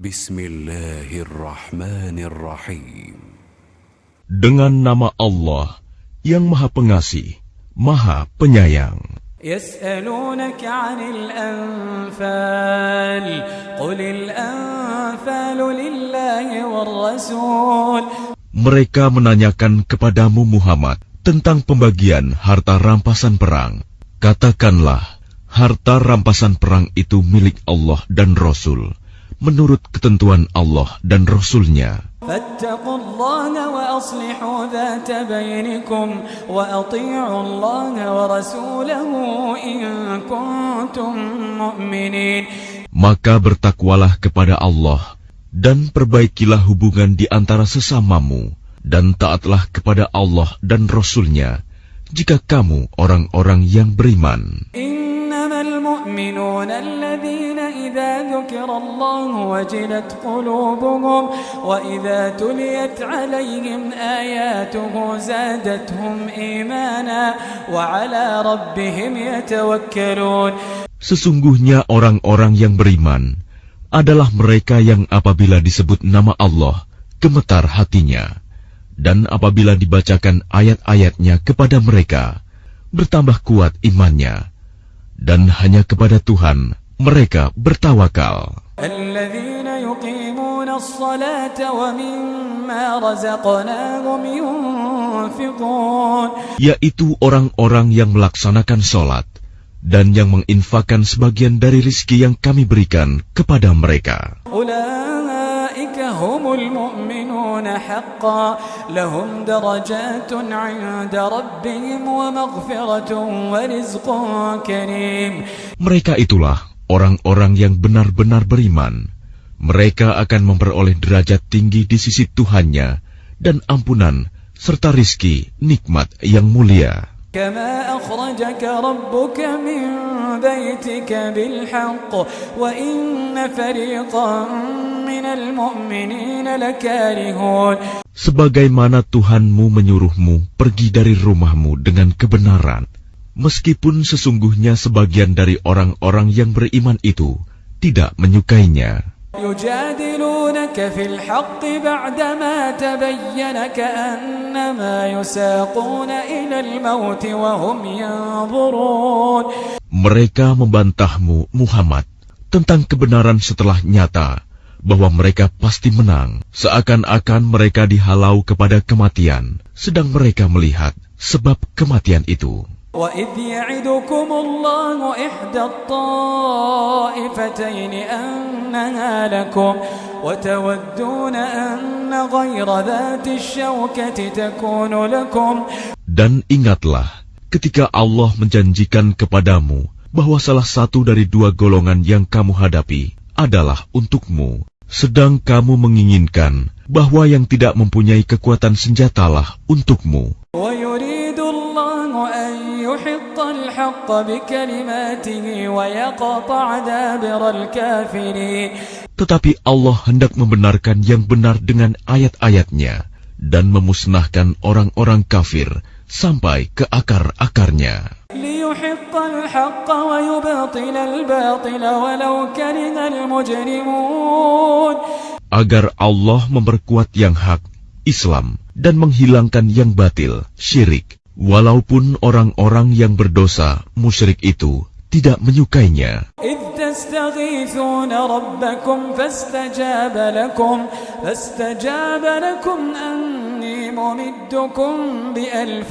Bismillahirrahmanirrahim. Dengan nama Allah yang Maha Pengasih, Maha Penyayang. يسألونك عن الأنفال قل الأنفال لله والرسول. Mereka menanyakan kepadamu Muhammad tentang pembagian harta rampasan perang. Katakanlah, harta rampasan perang itu milik Allah dan Rasul, menurut ketentuan Allah dan Rasul-Nya. فاتقوا الله وأصلحوا ذات بينكم وأطيعوا الله ورسوله إن كنتم مؤمنين. Maka bertakwalah kepada Allah dan perbaikilah hubungan di antara sesamamu, dan taatlah kepada Allah dan Rasul-Nya jika kamu orang-orang yang beriman. إنما المؤمنون الذين إذا ذكر الله وجلت قلوبهم وإذا تليت عليهم آياته زادتهم إيمانا وعلى ربهم يتوكلون. Sesungguhnya orang-orang yang beriman adalah mereka yang apabila disebut nama Allah, gemetar hatinya, dan apabila dibacakan ayat-ayatnya kepada mereka, bertambah kuat imannya, dan hanya kepada Tuhan mereka bertawakal. الذين يقيمون الصلاة ومما رزقناهم ينفقون. Yaitu orang-orang yang melaksanakan sholat dan yang menginfakkan sebagian dari rizki yang kami berikan kepada mereka. أولئك هم المؤمنون حقا لهم درجات عند ربهم ومغفرة ورزق كريم. Mereka itulah orang-orang yang benar-benar beriman. Mereka akan memperoleh derajat tinggi di sisi Tuhannya dan ampunan serta rizki nikmat yang mulia. كما أخرجك ربك من بيتك بالحق وإن فريقا من المؤمنين لكارهون. Sebagaimana Tuhanmu menyuruhmu pergi dari rumahmu dengan kebenaran, meskipun sesungguhnya sebagian dari orang-orang yang beriman itu tidak menyukainya. يجادلونك في الحق بعدما تبين كأنما يساقون إلى الموت وهم ينظرون. Mereka membantahmu Muhammad tentang kebenaran setelah nyata bahwa mereka pasti menang, seakan-akan mereka dihalau kepada kematian, sedang mereka melihat sebab kematian itu. وَإِذْ يَعِدُكُمُ اللَّهُ إِحْدَى الطَّائِفَتَيْنِ أَنَّهَا لَكُمْ وَتَوَدُّونَ أَنَّ غَيْرَ ذَاتِ الشَّوْكَةِ تَكُونُ لَكُمْ. Dan ingatlah ketika Allah menjanjikan kepadamu bahwa salah satu dari dua golongan yang kamu hadapi adalah untukmu, sedang kamu menginginkan bahwa yang tidak mempunyai kekuatan senjatalah untukmu. وَيُرِيدُ اللَّهُ أَن يُحِقَّ الْحَقَّ بِكَلِمَاتِهِ وَيَقْطَعَ دَابِرَ الْكَافِرِينَ. Tetapi Allah hendak membenarkan yang benar dengan ayat-ayatnya dan memusnahkan orang-orang kafir sampai ke akar-akarnya. لِيُحِقَّ الْحَقَّ وَيُبْطِلَ الْبَاطِلَ وَلَوْ كَرِهَ الْمُجْرِمُونَ. Agar Allah memperkuat yang hak, Islam, dan menghilangkan yang batil, syirik, walaupun orang-orang yang berdosa, musyrik itu tidak menyukainya. إِذْ تَسْتَغِيثُونَ رَبَّكُمْ فَاسْتَجَابَ لَكُمْ أَنِّي مُمِدُّكُمْ بِأَلْفٍ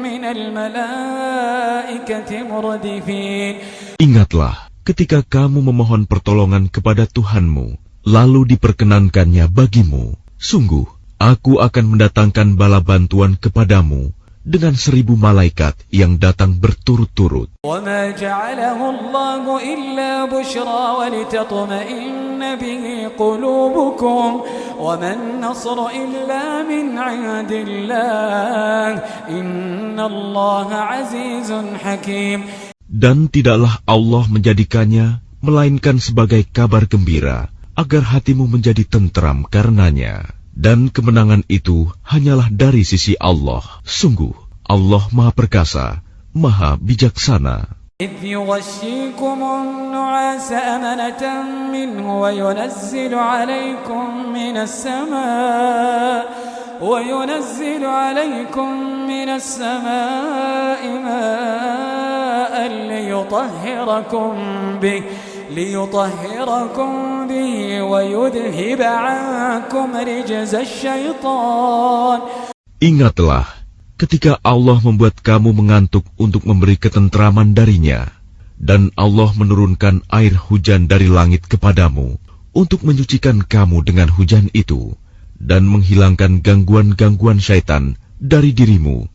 مِّنَ الْمَلَائِكَةِ مُرْدِفِينَ. Ingatlah ketika kamu memohon pertolongan kepada Tuhanmu, lalu diperkenankannya bagimu. Sungguh, aku akan mendatangkan bala bantuan kepadamu dengan 1000 malaikat yang datang berturut-turut. وَمَا جَعَلَهُ اللَّهُ إِلَّا بُشْرَى وَلِتَطْمَئِنَّ بِهِ قُلُوبُكُمْ وَمَا النَّصْرُ إِلَّا مِنْ عِندِ اللَّهِ إِنَّ اللَّهَ عَزِيزٌ حَكِيمٌ. Dan tidaklah Allah menjadikannya melainkan sebagai kabar gembira agar hatimu menjadi tentram karenanya. Dan kemenangan itu hanyalah dari sisi Allah. Sungguh, Allah Maha Perkasa, Maha Bijaksana. إذ يغشيكم النعاس أمنة منه وينزل عليكم من السماء ماء ليطهركم به ويذهب عنكم رجز الشيطان. Ingatlah ketika Allah membuat kamu mengantuk untuk memberi ketentraman darinya, dan Allah menurunkan air hujan dari langit kepadamu untuk menyucikan kamu dengan hujan itu, dan menghilangkan gangguan-gangguan syaitan dari dirimu,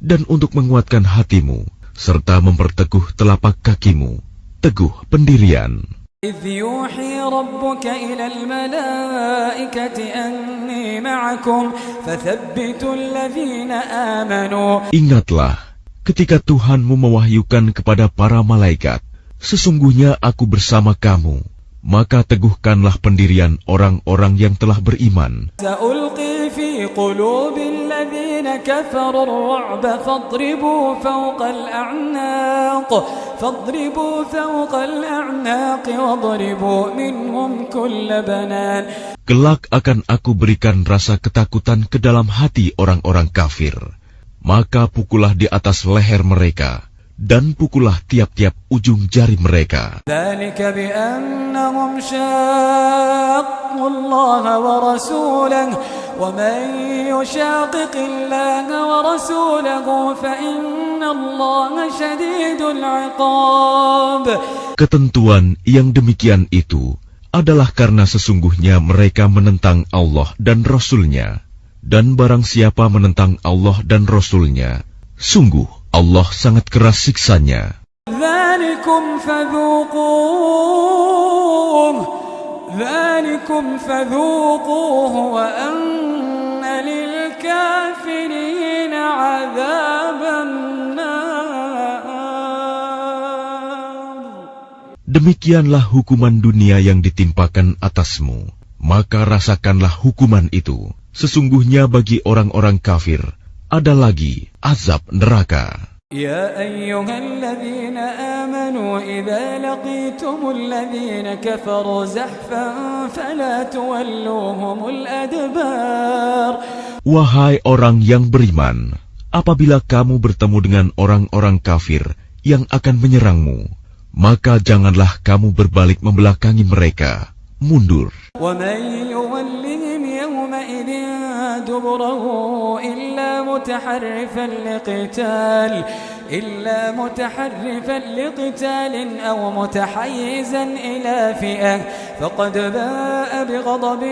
dan untuk menguatkan hatimu, serta memperteguh telapak kakimu, teguh pendirian. إذ يوحي ربك إلى الملائكة أني معكم فثبتوا الذين آمنوا. Ingatlah ketika Tuhanmu mewahyukan kepada para malaikat, sesungguhnya aku bersama kamu, maka teguhkanlah pendirian orang-orang yang telah beriman. سألقي في قلوب الذين كفروا الرعب فاضربوا فوق الأعناق واضربوا منهم كل بنان. Kelak akan aku berikan rasa ketakutan ke dalam hati orang-orang kafir, maka pukullah di atas leher mereka, dan pukullah tiap-tiap ujung jari mereka. ذلك بأنهم شاقوا الله ورسوله ومن يشاقق الله ورسوله فإن الله شديد العقاب. Ketentuan yang demikian itu adalah karena sesungguhnya mereka menentang Allah dan Rasul-Nya, dan barang siapa menentang Allah dan Rasul-Nya, sungguh Allah sangat keras siksanya. ذلكم فذوقوه وأن للكافرين عذاب النار. Demikianlah hukuman dunia yang ditimpakan atasmu, maka rasakanlah hukuman itu. Sesungguhnya bagi orang-orang kafir ada lagi azab neraka. يا أيها الذين آمنوا إذا لقيتم الذين كفروا زحفا فلا تولوهم الأدبار. Wahai orang yang beriman, apabila kamu bertemu dengan orang-orang kafir yang akan menyerangmu, maka janganlah kamu berbalik membelakangi mereka, mundur. ومن يولهم يومئذ دبره إلا متحرفا لقتال أو متحيزا إلى فئة فقد باء بغضب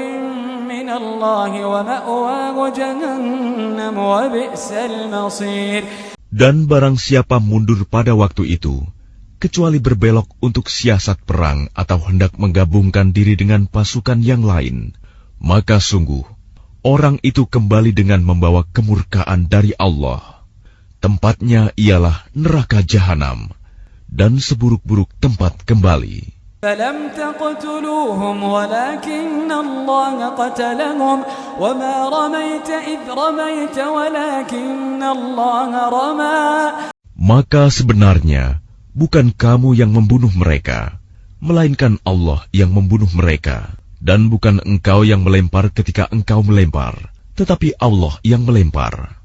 من الله ومأواه جهنم وبئس المصير. Dan barang siapa mundur pada waktu itu, kecuali berbelok untuk siasat perang atau hendak menggabungkan diri dengan pasukan yang lain, maka sungguh orang itu kembali dengan membawa kemurkaan dari Allah. Tempatnya ialah neraka jahanam, dan seburuk-buruk tempat kembali. فَلَمْ تَقْتُلُوهُمْ وَلَكِنَّ اللَّهَ قَتَلَهُمْ وَمَا رَمَيْتَ إِذْ رَمَيْتَ وَلَكِنَّ اللَّهَ رَمَى. Maka sebenarnya bukan kamu yang membunuh mereka, melainkan Allah yang membunuh mereka. Dan bukan engkau yang melempar ketika engkau melempar, tetapi Allah yang melempar.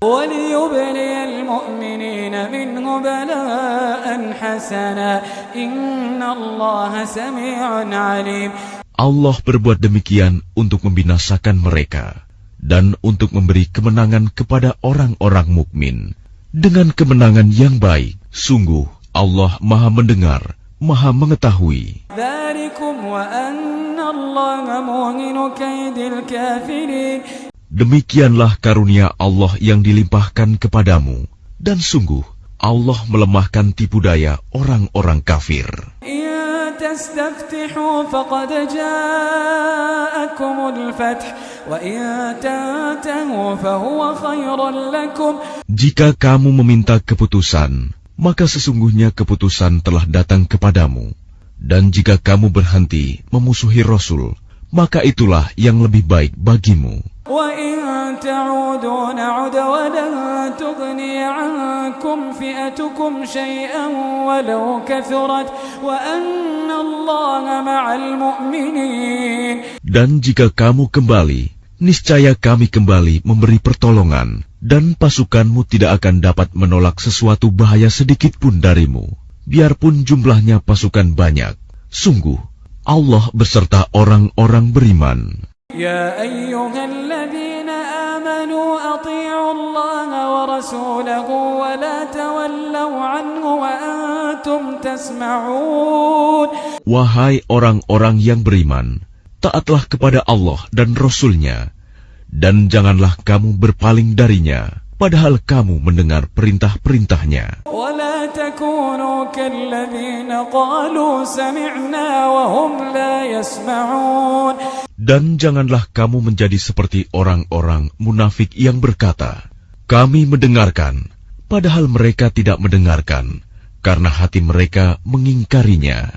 Allah berbuat demikian untuk membinasakan mereka dan untuk memberi kemenangan kepada orang-orang mukmin dengan kemenangan yang baik. Sungguh Allah Maha mendengar, Maha mengetahui. Demikianlah karunia Allah yang dilimpahkan kepadamu, dan sungguh Allah melemahkan tipu daya orang-orang kafir. Jika kamu meminta keputusan, maka sesungguhnya keputusan telah datang kepadamu. Dan jika kamu berhenti memusuhi Rasul, maka itulah yang lebih baik bagimu. تعودوا نعد ولن تغني عنكم فئتكم شيئا ولو كثرت وأن الله مع المؤمنين. Dan jika kamu kembali, niscaya kami kembali memberi pertolongan, dan pasukanmu tidak akan dapat menolak sesuatu bahaya sedikit pun darimu, biarpun jumlahnya pasukan banyak. Sungguh, Allah beserta orang-orang beriman. Ya ayyuhalladzina amanu ati'u Allah wa rasulahu wa la tawallaw anhu wa antum tasma'un. Wahai orang-orang yang beriman, taatlah kepada Allah dan Rasul-Nya, dan janganlah kamu berpaling darinya, padahal kamu mendengar perintah-perintahnya. ولا تكونوا كالذين قالوا سمعنا وهم لا يسمعون. Dan janganlah kamu menjadi seperti orang-orang munafik yang berkata, kami mendengarkan, padahal mereka tidak mendengarkan, karena hati mereka mengingkarinya.